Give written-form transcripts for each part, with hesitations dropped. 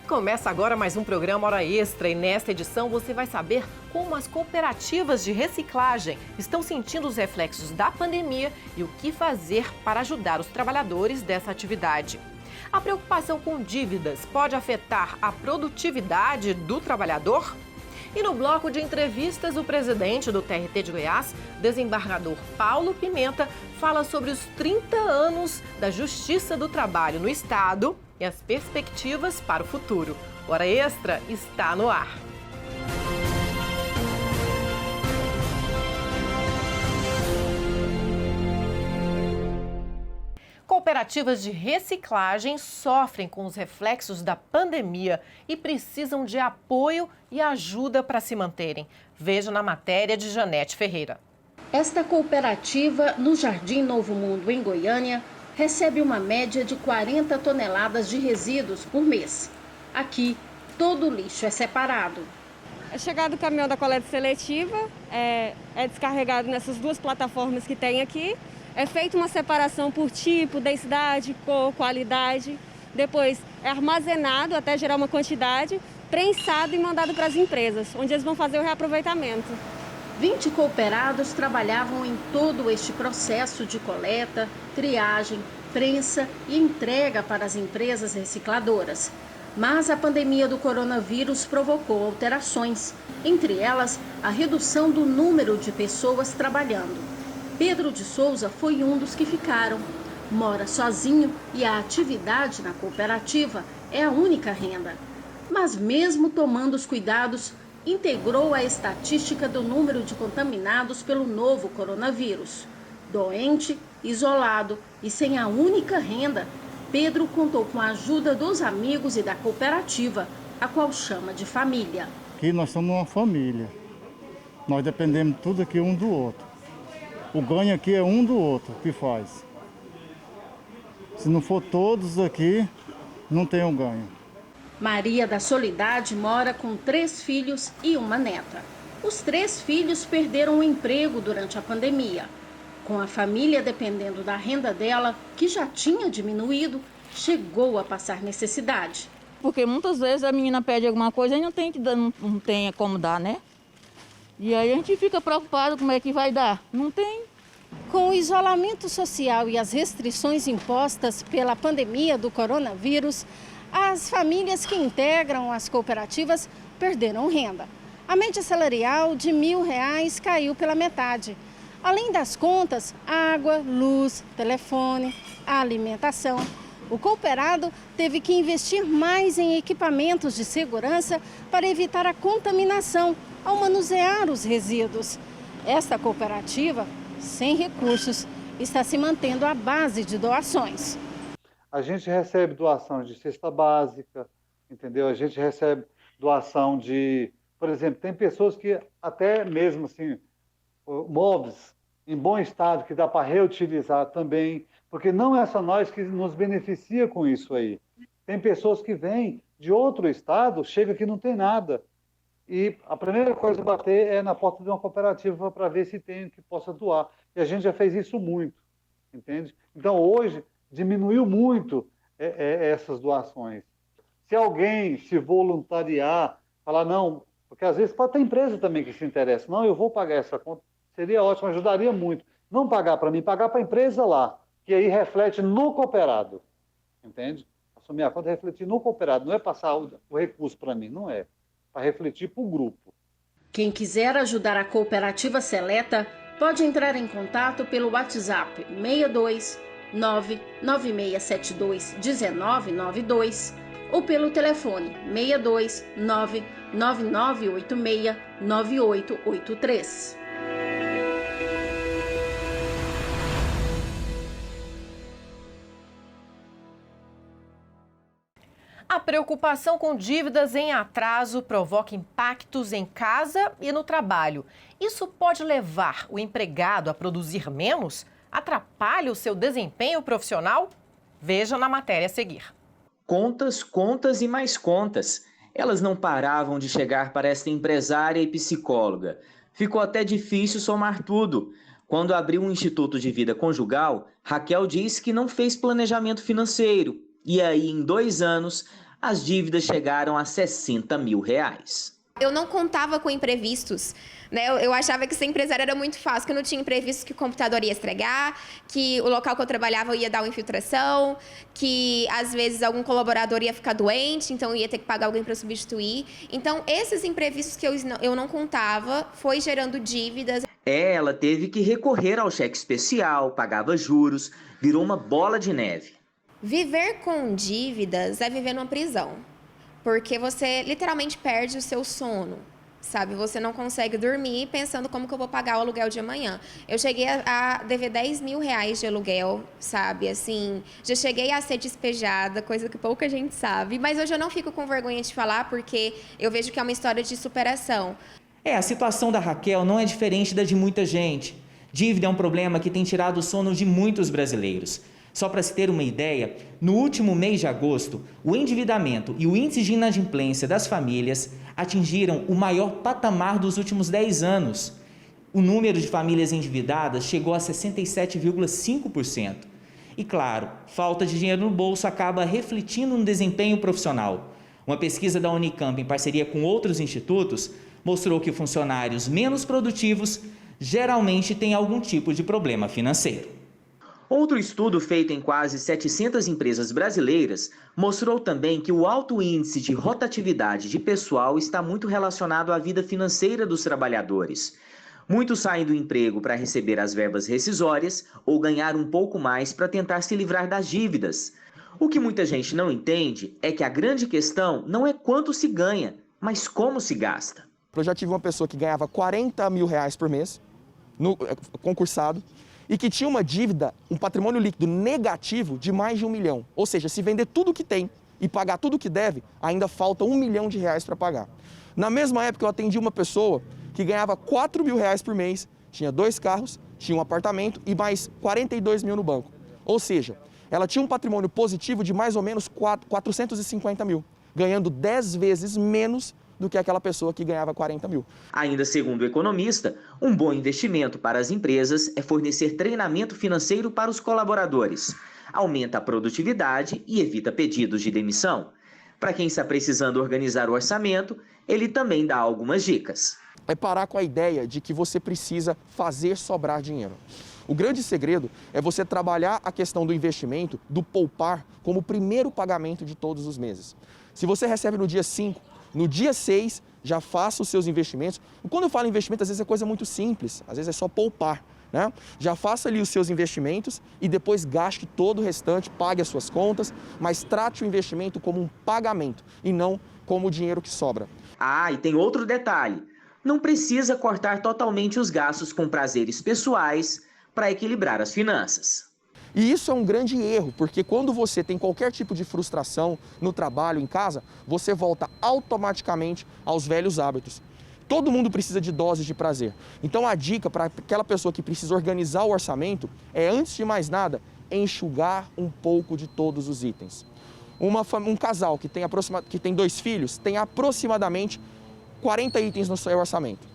Começa agora mais um programa Hora Extra e nesta edição você vai saber como as cooperativas de reciclagem estão sentindo os reflexos da pandemia e o que fazer para ajudar os trabalhadores dessa atividade. A preocupação com dívidas pode afetar a produtividade do trabalhador? E no bloco de entrevistas, o presidente do TRT de Goiás, desembargador Paulo Pimenta, fala sobre os 30 anos da Justiça do Trabalho no Estado e as perspectivas para o futuro. Hora Extra está no ar. Cooperativas de reciclagem sofrem com os reflexos da pandemia e precisam de apoio e ajuda para se manterem. Veja na matéria de Janete Ferreira. Esta cooperativa, no Jardim Novo Mundo, em Goiânia, recebe uma média de 40 toneladas de resíduos por mês. Aqui, todo o lixo é separado. É chegado o caminhão da coleta seletiva, é descarregado nessas duas plataformas que tem aqui. É feita uma separação por tipo, densidade, cor, qualidade. Depois é armazenado até gerar uma quantidade, prensado e mandado para as empresas, onde eles vão fazer o reaproveitamento. 20 cooperados trabalhavam em todo este processo de coleta, triagem, prensa e entrega para as empresas recicladoras. Mas a pandemia do coronavírus provocou alterações, entre elas a redução do número de pessoas trabalhando. Pedro de Souza foi um dos que ficaram. Mora sozinho e a atividade na cooperativa é a única renda. Mas mesmo tomando os cuidados, integrou a estatística do número de contaminados pelo novo coronavírus. Doente, isolado e sem a única renda, Pedro contou com a ajuda dos amigos e da cooperativa, a qual chama de família. Aqui nós somos uma família. Nós dependemos tudo aqui um do outro. O ganho aqui é um do outro que faz. Se não for todos aqui, não tem um ganho. Maria da Solidade mora com 3 filhos e uma neta. Os 3 filhos perderam o emprego durante a pandemia. Com a família dependendo da renda dela, que já tinha diminuído, chegou a passar necessidade. Porque muitas vezes a menina pede alguma coisa e não tem como dar, né? E aí a gente fica preocupado como é que vai dar. Não tem. Com o isolamento social e as restrições impostas pela pandemia do coronavírus, as famílias que integram as cooperativas perderam renda. A média salarial de R$ 1.000 caiu pela metade. Além das contas, água, luz, telefone, alimentação. O cooperado teve que investir mais em equipamentos de segurança para evitar a contaminação ao manusear os resíduos. Esta cooperativa, sem recursos, está se mantendo à base de doações. A gente recebe doação de cesta básica, entendeu? A gente recebe doação de, por exemplo, tem pessoas que até mesmo assim, móveis em bom estado que dá para reutilizar também, porque não é só nós que nos beneficia com isso aí. Tem pessoas que vêm de outro estado, chega que não tem nada. E a primeira coisa a bater é na porta de uma cooperativa para ver se tem que possa doar. E a gente já fez isso muito, entende? Então hoje diminuiu muito essas doações. Se alguém se voluntariar, falar não, porque às vezes pode ter empresa também que se interessa, não, eu vou pagar essa conta, seria ótimo, ajudaria muito. Não pagar para mim, pagar para a empresa lá, que aí reflete no cooperado, entende? Assumir a conta e refletir no cooperado, não é passar o recurso para mim, não é. Para refletir para o grupo. Quem quiser ajudar a cooperativa Seleta pode entrar em contato pelo WhatsApp 62 99672 1992 ou pelo telefone 62 99986 9883. A preocupação com dívidas em atraso provoca impactos em casa e no trabalho. Isso pode levar o empregado a produzir menos? Atrapalha o seu desempenho profissional? Veja na matéria a seguir. Contas, contas e mais contas. Elas não paravam de chegar para esta empresária e psicóloga. Ficou até difícil somar tudo. Quando abriu um Instituto de Vida Conjugal, Raquel disse que não fez planejamento financeiro. E aí, em 2 anos, as dívidas chegaram a 60 mil reais. Eu não contava com imprevistos, né? Eu achava que ser empresário era muito fácil, que eu não tinha imprevistos, que o computador ia estragar, que o local que eu trabalhava ia dar uma infiltração, que às vezes algum colaborador ia ficar doente, então eu ia ter que pagar alguém para substituir. Então, esses imprevistos que eu não contava foi gerando dívidas. Ela teve que recorrer ao cheque especial, pagava juros, virou uma bola de neve. Viver com dívidas é viver numa prisão. Porque você literalmente perde o seu sono, sabe? Você não consegue dormir pensando como que eu vou pagar o aluguel de amanhã. Eu cheguei a dever 10 mil reais de aluguel, sabe? Assim, já cheguei a ser despejada, coisa que pouca gente sabe. Mas hoje eu não fico com vergonha de falar, porque eu vejo que é uma história de superação. A situação da Raquel não é diferente da de muita gente. Dívida é um problema que tem tirado o sono de muitos brasileiros. Só para se ter uma ideia, no último mês de agosto, o endividamento e o índice de inadimplência das famílias atingiram o maior patamar dos últimos 10 anos. O número de famílias endividadas chegou a 67,5%. E claro, falta de dinheiro no bolso acaba refletindo no desempenho profissional. Uma pesquisa da Unicamp, em parceria com outros institutos, mostrou que funcionários menos produtivos geralmente têm algum tipo de problema financeiro. Outro estudo feito em quase 700 empresas brasileiras mostrou também que o alto índice de rotatividade de pessoal está muito relacionado à vida financeira dos trabalhadores. Muitos saem do emprego para receber as verbas rescisórias ou ganhar um pouco mais para tentar se livrar das dívidas. O que muita gente não entende é que a grande questão não é quanto se ganha, mas como se gasta. Eu já tive uma pessoa que ganhava 40 mil reais por mês, concursado, e que tinha uma dívida, um patrimônio líquido negativo de mais de 1 milhão. Ou seja, se vender tudo que tem e pagar tudo que deve, ainda falta 1 milhão de reais para pagar. Na mesma época, eu atendi uma pessoa que ganhava 4 mil reais por mês, tinha 2 carros, tinha um apartamento e mais 42 mil no banco. Ou seja, ela tinha um patrimônio positivo de mais ou menos 450 mil, ganhando 10 vezes menos do que aquela pessoa que ganhava 40 mil. Ainda segundo o economista, um bom investimento para as empresas é fornecer treinamento financeiro para os colaboradores. Aumenta a produtividade e evita pedidos de demissão. Para quem está precisando organizar o orçamento, ele também dá algumas dicas. É parar com a ideia de que você precisa fazer sobrar dinheiro. O grande segredo é você trabalhar a questão do investimento, do poupar, como o primeiro pagamento de todos os meses. Se você recebe no dia 5, no dia 6, já faça os seus investimentos. Quando eu falo investimento, às vezes é coisa muito simples, às vezes é só poupar, né? Já faça ali os seus investimentos e depois gaste todo o restante, pague as suas contas, mas trate o investimento como um pagamento e não como o dinheiro que sobra. E tem outro detalhe. Não precisa cortar totalmente os gastos com prazeres pessoais para equilibrar as finanças. E isso é um grande erro, porque quando você tem qualquer tipo de frustração no trabalho, em casa, você volta automaticamente aos velhos hábitos. Todo mundo precisa de doses de prazer. Então a dica para aquela pessoa que precisa organizar o orçamento é, antes de mais nada, enxugar um pouco de todos os itens. Um casal que tem 2 filhos tem aproximadamente 40 itens no seu orçamento.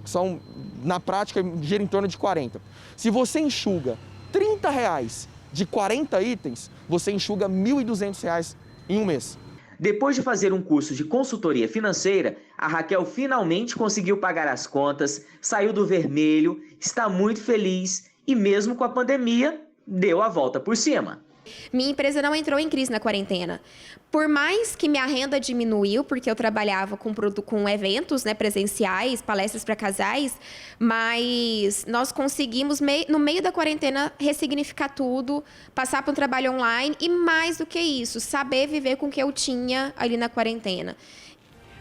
São, na prática, gira em torno de 40. Se você enxuga 30 reais de 40 itens, você enxuga R$ 1.200 em um mês. Depois de fazer um curso de consultoria financeira, a Raquel finalmente conseguiu pagar as contas, saiu do vermelho, está muito feliz e mesmo com a pandemia, deu a volta por cima. Minha empresa não entrou em crise na quarentena. Por mais que minha renda diminuiu, porque eu trabalhava com eventos, né, presenciais, palestras para casais, mas nós conseguimos, no meio da quarentena, ressignificar tudo, passar para um trabalho online e, mais do que isso, saber viver com o que eu tinha ali na quarentena.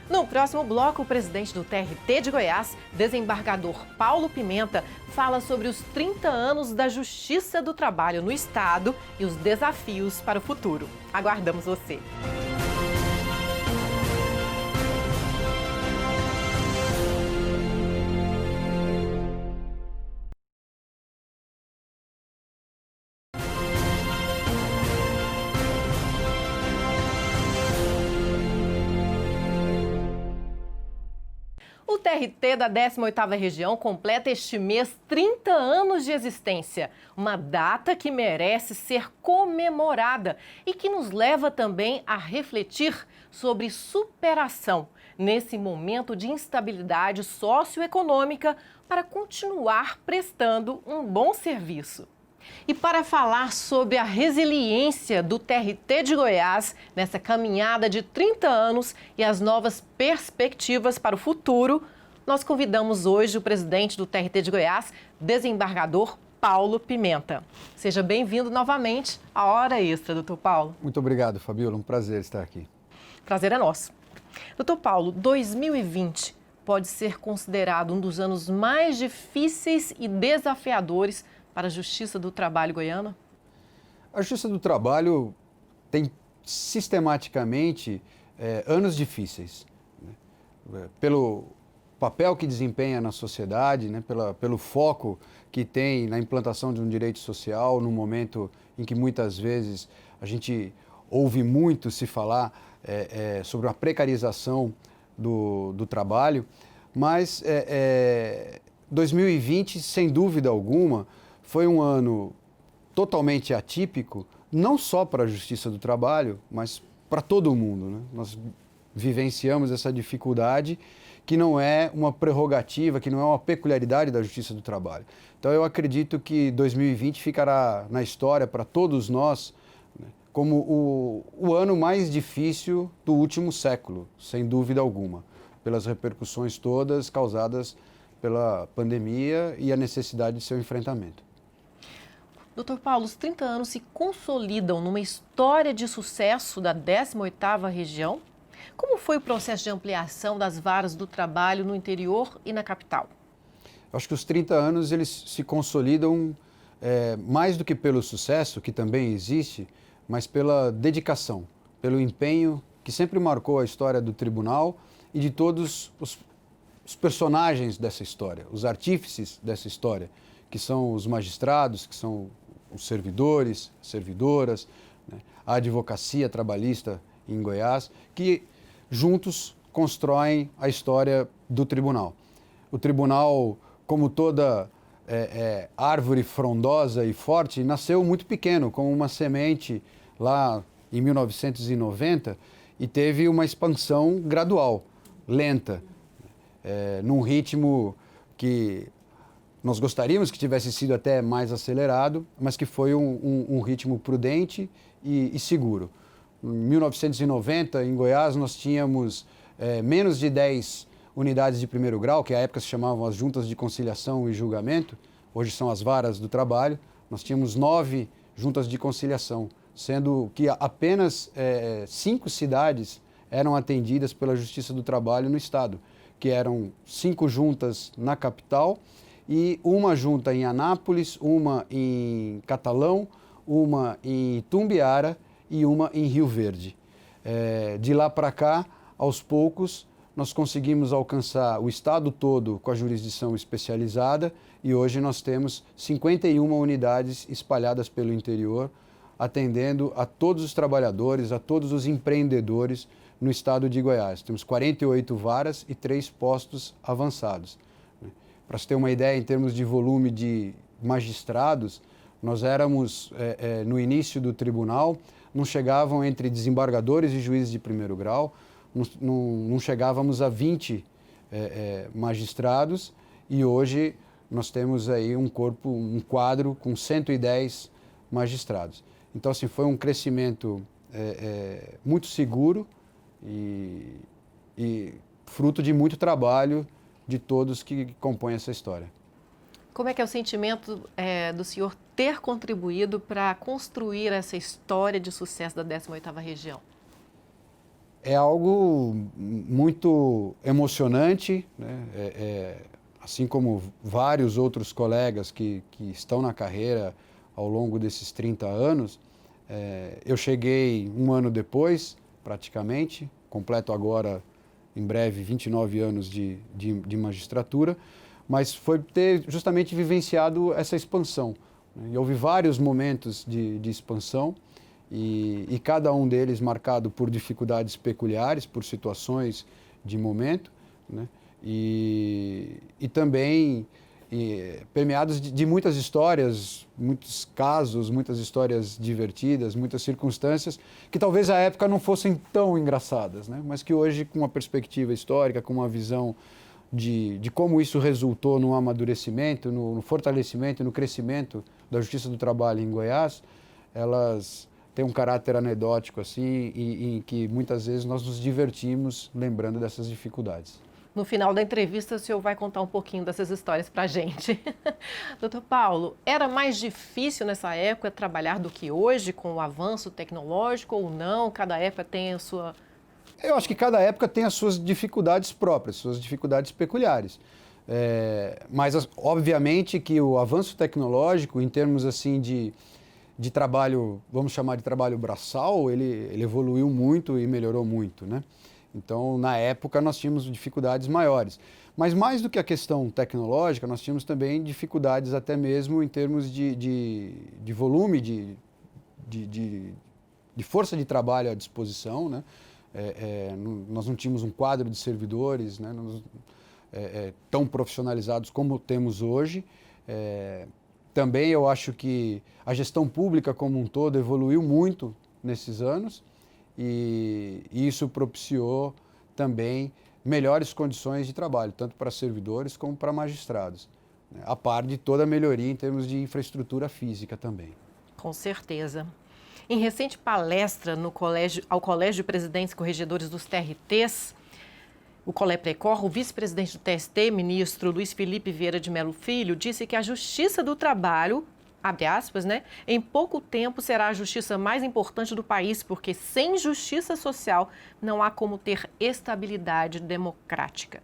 No próximo bloco, o presidente do TRT de Goiás, desembargador Paulo Pimenta, fala sobre os 30 anos da Justiça do Trabalho no Estado e os desafios para o futuro. Aguardamos você! O TRT da 18ª Região completa este mês 30 anos de existência, uma data que merece ser comemorada e que nos leva também a refletir sobre superação nesse momento de instabilidade socioeconômica para continuar prestando um bom serviço. E para falar sobre a resiliência do TRT de Goiás nessa caminhada de 30 anos e as novas perspectivas para o futuro, nós convidamos hoje o presidente do TRT de Goiás, desembargador Paulo Pimenta. Seja bem-vindo novamente à Hora Extra, doutor Paulo. Muito obrigado, Fabiola. Um prazer estar aqui. Prazer é nosso. Doutor Paulo, 2020 pode ser considerado um dos anos mais difíceis e desafiadores para a Justiça do Trabalho goiana? A Justiça do Trabalho tem sistematicamente anos difíceis, né? Pelo papel que desempenha na sociedade, né? Pelo foco que tem na implantação de um direito social, num momento em que muitas vezes a gente ouve muito se falar sobre uma precarização do trabalho, mas 2020, sem dúvida alguma, foi um ano totalmente atípico, não só para a Justiça do Trabalho, mas para todo mundo, né? Nós vivenciamos essa dificuldade que não é uma prerrogativa, que não é uma peculiaridade da Justiça do Trabalho. Então eu acredito que 2020 ficará na história para todos nós, né, como o ano mais difícil do último século, sem dúvida alguma, pelas repercussões todas causadas pela pandemia e a necessidade de seu enfrentamento. Doutor Paulo, os 30 anos se consolidam numa história de sucesso da 18ª Região. Como foi o processo de ampliação das varas do trabalho no interior e na capital? Acho que os 30 anos eles se consolidam mais do que pelo sucesso, que também existe, mas pela dedicação, pelo empenho que sempre marcou a história do tribunal e de todos os personagens dessa história, os artífices dessa história, que são os magistrados, que são os servidores, servidoras, né, a advocacia trabalhista em Goiás, que juntos constroem a história do tribunal. O tribunal, como toda árvore frondosa e forte, nasceu muito pequeno, como uma semente lá em 1990 e teve uma expansão gradual, lenta, num ritmo que nós gostaríamos que tivesse sido até mais acelerado, mas que foi um ritmo prudente e seguro. Em 1990, em Goiás, nós tínhamos menos de 10 unidades de primeiro grau, que à época se chamavam as juntas de conciliação e julgamento, hoje são as varas do trabalho. Nós tínhamos 9 juntas de conciliação, sendo que apenas 5 cidades eram atendidas pela Justiça do Trabalho no estado, que eram 5 juntas na capital e uma junta em Anápolis, uma em Catalão, uma em Itumbiara e uma em Rio Verde. De lá para cá, aos poucos, nós conseguimos alcançar o estado todo com a jurisdição especializada e hoje nós temos 51 unidades espalhadas pelo interior, atendendo a todos os trabalhadores, a todos os empreendedores no estado de Goiás. Temos 48 varas e 3 postos avançados. Para se ter uma ideia, em termos de volume de magistrados, nós éramos, no início do tribunal, não chegavam entre desembargadores e juízes de primeiro grau, não chegávamos a 20 magistrados e hoje nós temos aí um quadro com 110 magistrados. Então, assim, foi um crescimento muito seguro e fruto de muito trabalho de todos que compõem essa história. Como é que é o sentimento do senhor ter contribuído para construir essa história de sucesso da 18ª Região? É algo muito emocionante, né? Assim como vários outros colegas que estão na carreira ao longo desses 30 anos, eu cheguei um ano depois, praticamente, completo agora em breve 29 anos de magistratura, mas foi ter justamente vivenciado essa expansão, né? E houve vários momentos de expansão e cada um deles marcado por dificuldades peculiares, por situações de momento, né? e também permeados de muitas histórias, muitos casos, muitas histórias divertidas, muitas circunstâncias que talvez à época não fossem tão engraçadas, né? Mas que hoje, com uma perspectiva histórica, com uma visão de como isso resultou no amadurecimento, no fortalecimento, no crescimento da Justiça do Trabalho em Goiás, elas têm um caráter anedótico assim, em que muitas vezes nós nos divertimos lembrando dessas dificuldades. No final da entrevista, o senhor vai contar um pouquinho dessas histórias para a gente. Doutor Paulo, era mais difícil nessa época trabalhar do que hoje, com o avanço tecnológico ou não? Cada época tem a sua... Eu acho que cada época tem as suas dificuldades próprias, suas dificuldades peculiares. Mas, obviamente, que o avanço tecnológico, em termos assim de trabalho, vamos chamar de trabalho braçal, ele evoluiu muito e melhorou muito, né? Então, na época, nós tínhamos dificuldades maiores. Mas mais do que a questão tecnológica, nós tínhamos também dificuldades até mesmo em termos de volume, de força de trabalho à disposição, né? Nós não tínhamos um quadro de servidores, né? Tão profissionalizados como temos hoje. Também eu acho que a gestão pública como um todo evoluiu muito nesses anos. E isso propiciou também melhores condições de trabalho, tanto para servidores como para magistrados, né? A par de toda a melhoria em termos de infraestrutura física também. Com certeza. Em recente palestra ao Colégio de Presidentes e Corregedores dos TRTs, o Coleprecor, o vice-presidente do TST, ministro Luiz Felipe Vieira de Mello Filho, disse que a Justiça do Trabalho, abre aspas, né, em pouco tempo será a justiça mais importante do país, porque sem justiça social não há como ter estabilidade democrática.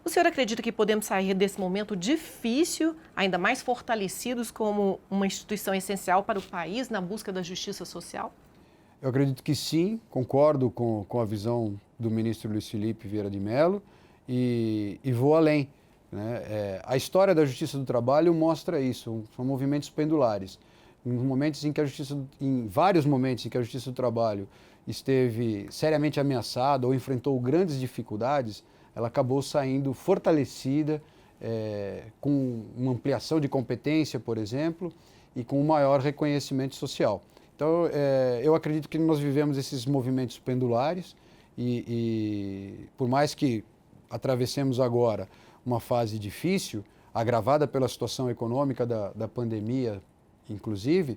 O senhor acredita que podemos sair desse momento difícil, ainda mais fortalecidos como uma instituição essencial para o país na busca da justiça social? Eu acredito que sim, concordo com a visão do ministro Luiz Felipe Vieira de Mello e vou além. A história da Justiça do Trabalho mostra isso, são movimentos pendulares. Em vários momentos em que a Justiça do Trabalho esteve seriamente ameaçada ou enfrentou grandes dificuldades, ela acabou saindo fortalecida, com uma ampliação de competência, por exemplo, e com um maior reconhecimento social. Então, eu acredito que nós vivemos esses movimentos pendulares e por mais que atravessemos agora uma fase difícil, agravada pela situação econômica da pandemia, inclusive,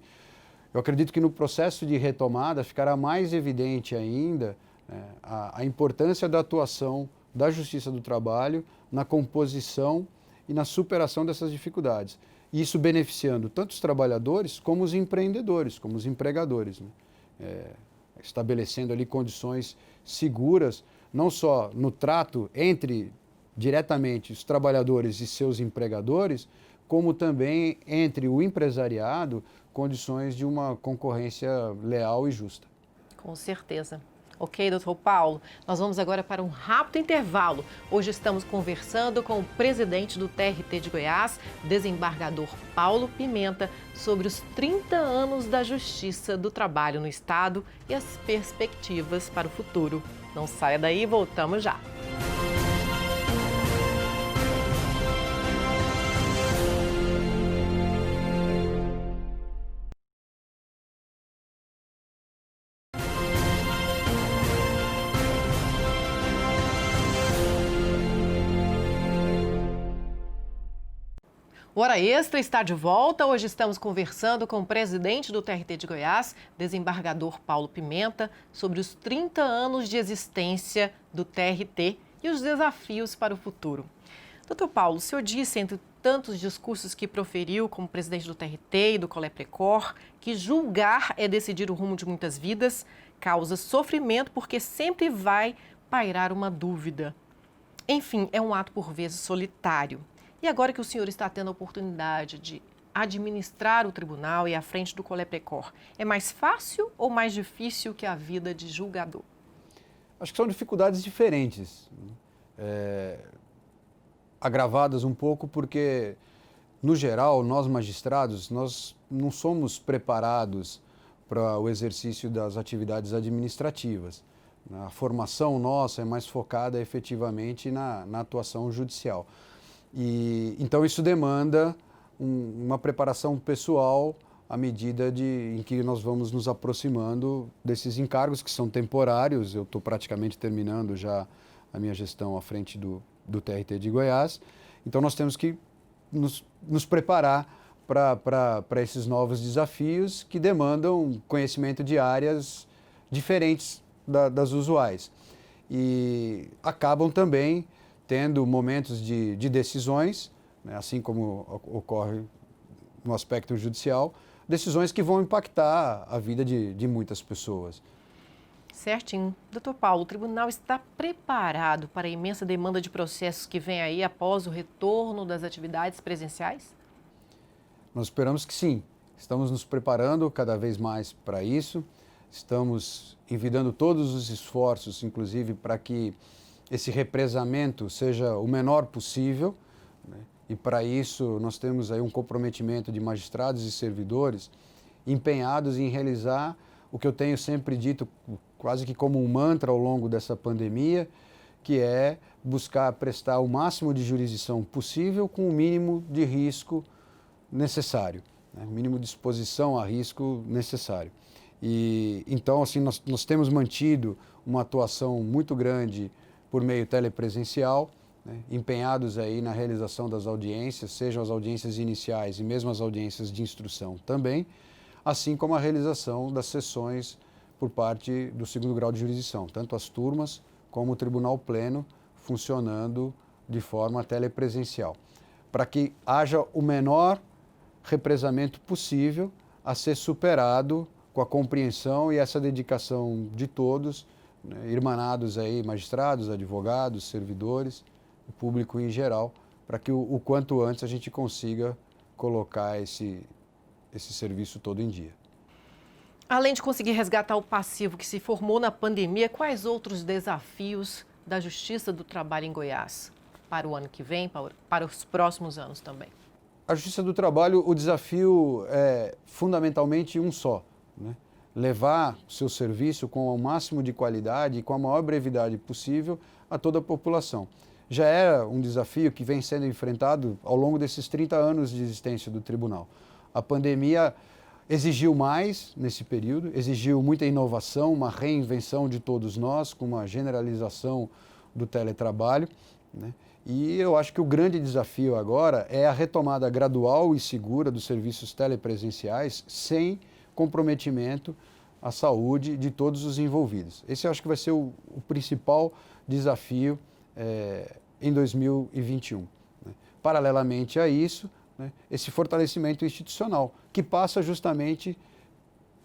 eu acredito que no processo de retomada ficará mais evidente ainda a importância da atuação da Justiça do Trabalho na composição e na superação dessas dificuldades. Isso beneficiando tanto os trabalhadores como os empreendedores, como os empregadores, né? Estabelecendo ali condições seguras, não só no trato entre diretamente os trabalhadores e seus empregadores, como também entre o empresariado, condições de uma concorrência leal e justa. Com certeza. Ok, doutor Paulo, nós vamos agora para um rápido intervalo. Hoje estamos conversando com o presidente do TRT de Goiás, desembargador Paulo Pimenta, sobre os 30 anos da Justiça do Trabalho no Estado e as perspectivas para o futuro. Não saia daí, voltamos já. O Hora Extra está de volta. Hoje estamos conversando com o presidente do TRT de Goiás, desembargador Paulo Pimenta, sobre os 30 anos de existência do TRT e os desafios para o futuro. Doutor Paulo, o senhor disse, entre tantos discursos que proferiu como presidente do TRT e do Coleprecor, que julgar é decidir o rumo de muitas vidas, causa sofrimento porque sempre vai pairar uma dúvida. Enfim, é um ato por vezes solitário. E agora que o senhor está tendo a oportunidade de administrar o tribunal e à frente do Coleprecor, é mais fácil ou mais difícil que a vida de julgador? Acho que são dificuldades diferentes, agravadas um pouco porque, no geral, nós magistrados, nós não somos preparados para o exercício das atividades administrativas. A formação nossa é mais focada efetivamente na atuação judicial. E, então isso demanda uma preparação pessoal à medida em que nós vamos nos aproximando desses encargos que são temporários. Eu estou praticamente terminando já a minha gestão à frente do TRT de Goiás. Então nós temos que nos preparar para esses novos desafios que demandam conhecimento de áreas diferentes das usuais. E acabam também tendo momentos de decisões, né, assim como ocorre no aspecto judicial, decisões que vão impactar a vida de muitas pessoas. Certinho. Doutor Paulo, o tribunal está preparado para a imensa demanda de processos que vem aí após o retorno das atividades presenciais? Nós esperamos que sim. Estamos nos preparando cada vez mais para isso. Estamos envidando todos os esforços, inclusive, para que esse represamento seja o menor possível, né? E para isso nós temos aí um comprometimento de magistrados e servidores empenhados em realizar o que eu tenho sempre dito, quase que como um mantra ao longo dessa pandemia, que é buscar prestar o máximo de jurisdição possível com o mínimo de risco necessário, né? O mínimo de exposição a risco necessário. E então, assim, nós temos mantido uma atuação muito grande por meio telepresencial, né? Empenhados aí na realização das audiências, sejam as audiências iniciais e mesmo as audiências de instrução também, assim como a realização das sessões por parte do segundo grau de jurisdição, tanto as turmas como o tribunal pleno funcionando de forma telepresencial, para que haja o menor represamento possível a ser superado com a compreensão e essa dedicação de todos, né, irmanados aí, magistrados, advogados, servidores, o público em geral, para que o quanto antes a gente consiga colocar esse serviço todo em dia. Além de conseguir resgatar o passivo que se formou na pandemia, quais outros desafios da Justiça do Trabalho em Goiás para o ano que vem, para os próximos anos também? A Justiça do Trabalho, o desafio é fundamentalmente um só, né? Levar o seu serviço com o máximo de qualidade e com a maior brevidade possível a toda a população. Já era um desafio que vem sendo enfrentado ao longo desses 30 anos de existência do tribunal. A pandemia exigiu mais nesse período, exigiu muita inovação, uma reinvenção de todos nós, com uma generalização do teletrabalho, né? E eu acho que o grande desafio agora é a retomada gradual e segura dos serviços telepresenciais sem comprometimento à saúde de todos os envolvidos. Esse eu acho que vai ser o principal desafio em 2021. Né? Paralelamente a isso, né, esse fortalecimento institucional, que passa justamente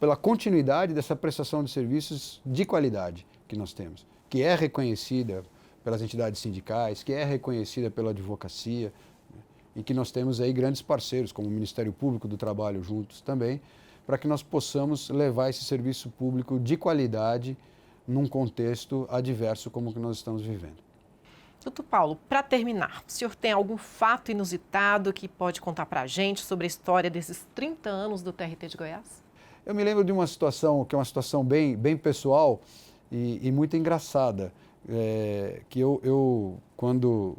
pela continuidade dessa prestação de serviços de qualidade que nós temos, que é reconhecida pelas entidades sindicais, que é reconhecida pela advocacia, né, e que nós temos aí grandes parceiros, como o Ministério Público do Trabalho juntos também, para que nós possamos levar esse serviço público de qualidade num contexto adverso como o que nós estamos vivendo. Doutor Paulo, para terminar, o senhor tem algum fato inusitado que pode contar para a gente sobre a história desses 30 anos do TRT de Goiás? Eu me lembro de uma situação que é uma situação bem pessoal e muito engraçada, que quando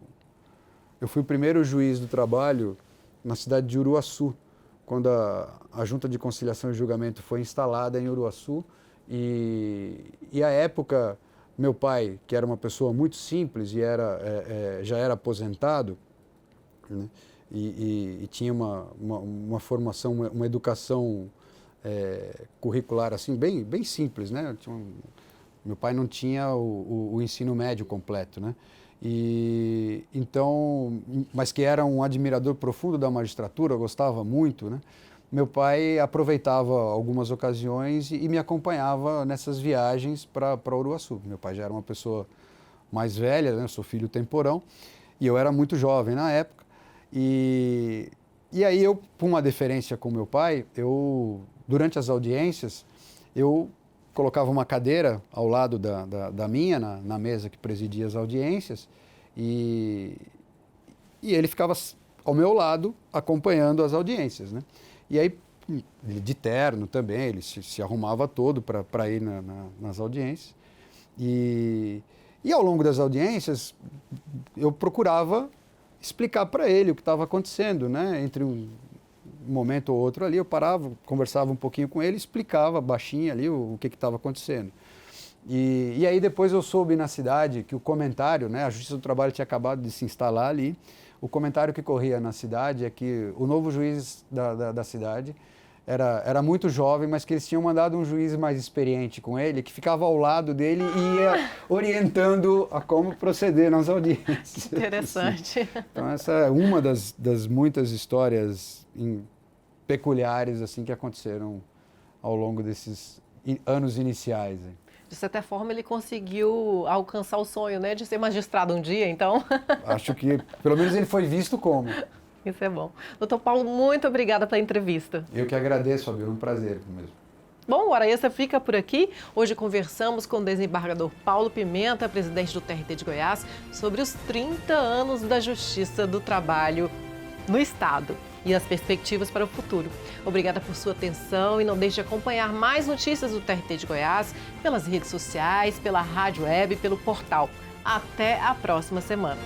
eu fui o primeiro juiz do trabalho na cidade de Uruaçu, quando a Junta de Conciliação e Julgamento foi instalada em Uruaçu, e à época meu pai, que era uma pessoa muito simples e já era aposentado, né, e tinha uma formação, uma educação curricular assim bem simples, né? Meu pai não tinha o ensino médio completo, né? E então, mas que era um admirador profundo da magistratura, gostava muito, né? Meu pai aproveitava algumas ocasiões e me acompanhava nessas viagens para Uruaçu. Meu pai já era uma pessoa mais velha, né? Eu sou filho temporão, e eu era muito jovem na época. E aí eu, por uma deferência com meu pai, durante as audiências, eu colocava uma cadeira ao lado da minha, na mesa que presidia as audiências, e ele ficava ao meu lado acompanhando as audiências, né? E aí, de terno também, ele se arrumava todo para ir nas audiências. E ao longo das audiências, eu procurava explicar para ele o que estava acontecendo, né? Entre um momento ou outro ali, eu parava, conversava um pouquinho com ele, explicava baixinho ali o que estava acontecendo. E aí depois eu soube na cidade que o comentário, né? A Justiça do Trabalho tinha acabado de se instalar ali, o comentário que corria na cidade é que o novo juiz da cidade era muito jovem, mas que eles tinham mandado um juiz mais experiente com ele, que ficava ao lado dele e ia orientando a como proceder nas audiências. Interessante. Então essa é uma das muitas histórias peculiares assim que aconteceram ao longo desses anos iniciais. De certa forma, ele conseguiu alcançar o sonho, né, de ser magistrado um dia, então. Acho que, pelo menos, ele foi visto como. Isso é bom. Doutor Paulo, muito obrigada pela entrevista. Eu que agradeço, Fabio, um prazer mesmo. Bom, o Hora Extra fica por aqui. Hoje conversamos com o desembargador Paulo Pimenta, presidente do TRT de Goiás, sobre os 30 anos da Justiça do Trabalho no Estado e as perspectivas para o futuro. Obrigada por sua atenção e não deixe de acompanhar mais notícias do TRT de Goiás pelas redes sociais, pela rádio web e pelo portal. Até a próxima semana.